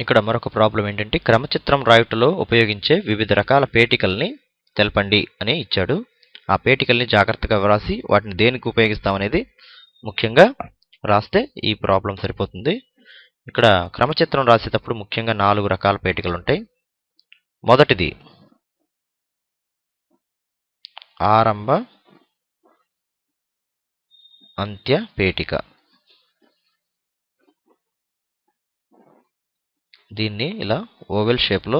ఇక్కడ మరొక ప్రాబ్లం ఏంటంటే క్రమచిత్రం రాయుటలో ఉపయోగించే వివిధ రకాల పేటికల్ని తెలపండి అని ఇచ్చాడు. ఆ పేటికల్ని జాగ్రత్తగా వ్రాసి వాటిని దేనికి ఉపయోగిస్తామనేది ముఖ్యంగా రాస్తే ఈ ప్రాబ్లం సరిపోతుంది. ఇక్కడ క్రమచిత్రం రాసేటప్పుడు ముఖ్యంగా 4 రకాల పేటికలు ఉంటాయి. మొదటిది ఆరంభ అంత్య పేటిక. దీన్ని ఇలా ఓవెల్ షేప్లో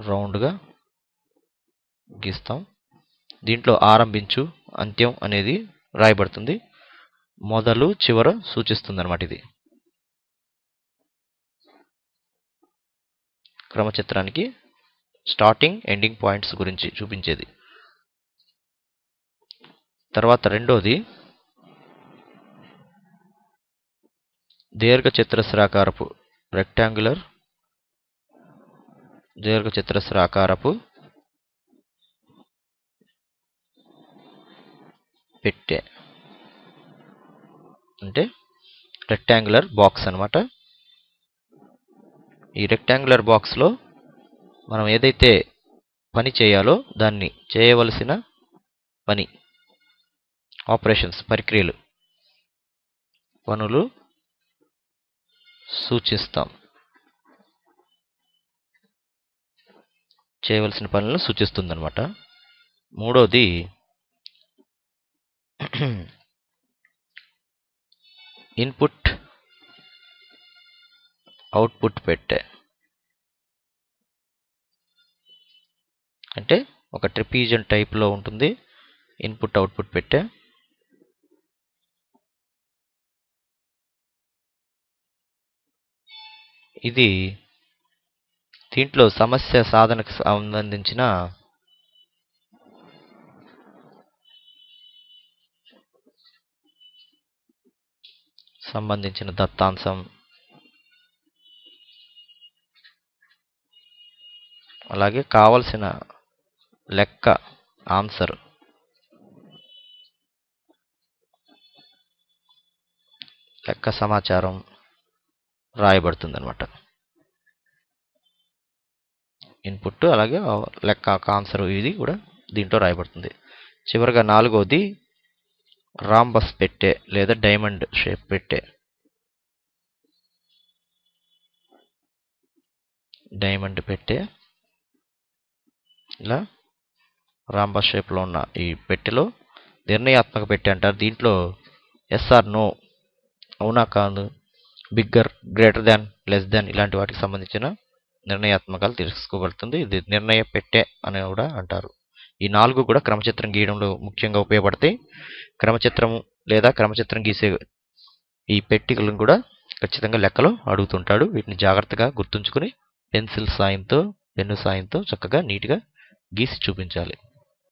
రౌండ్గా గీస్తాం. దీంట్లో ఆరంభించు అంత్యం అనేది రాయబడుతుంది. మొదలు చివర సూచిస్తుంది అన్నమాట. ఇది క్రమచిత్రానికి స్టార్టింగ్ ఎండింగ్ పాయింట్స్ గురించి చూపించేది. తర్వాత రెండోది దీర్ఘచతురస్రాకారపు రెక్టాంగులర్ దీర్ఘచతురస్రాకారపు పెట్టె అంటే రెక్టాంగులర్ బాక్స్ అన్నమాట. ఈ రెక్టాంగులర్ బాక్స్లో మనం ఏదైతే పని చేయాలో దాన్ని చేయవలసిన పని ఆపరేషన్స్ ప్రక్రియలు పనులు సూచిస్తాం. చేయవలసిన పనులను సూచిస్తుందన్నమాట. మూడోది ఇన్పుట్ అవుట్పుట్ పెట్టె అంటే ఒక ట్రిపీజియన్ టైప్లో ఉంటుంది. ఇన్పుట్ అవుట్పుట్ పెట్టె. ఇది దీంట్లో సమస్య సాధనకు సంబంధించిన దత్తాంశం, అలాగే కావలసిన లెక్క ఆన్సర్, లెక్క సమాచారం రాయబడుతుంది అన్నమాట. ఇన్పుట్ అలాగే లెక్క ఆన్సర్ ఇది కూడా దీంట్లో రాయబడుతుంది. చివరిగా నాలుగోది రాంబస్ పెట్టె లేదా డైమండ్ షేప్ పెట్టె. డైమండ్ పెట్టె ఇలా రాంబస్ షేప్లో ఉన్న ఈ పెట్టెలో నిర్ణయాత్మక పెట్టె అంటారు. దీంట్లో ఎస్ ఆర్ నో, అవునా కాదు, bigger, greater than, less than ఇలాంటి వాటికి సంబంధించిన నిర్ణయాత్మకాలు తెలుసుకోబడుతుంది. ఇది నిర్ణయ పెట్టె అని కూడా అంటారు. ఈ 4 కూడా క్రమచిత్రం గీయడంలో ముఖ్యంగా ఉపయోగపడతాయి. క్రమచిత్రం లేదా క్రమచిత్రం గీసే ఈ పెట్టికలను కూడా ఖచ్చితంగా లెక్కలో అడుగుతుంటాడు. వీటిని జాగ్రత్తగా గుర్తుంచుకుని పెన్సిల్ సాయంతో, పెన్ను సాయంతో చక్కగా నీట్గా గీసి చూపించాలి.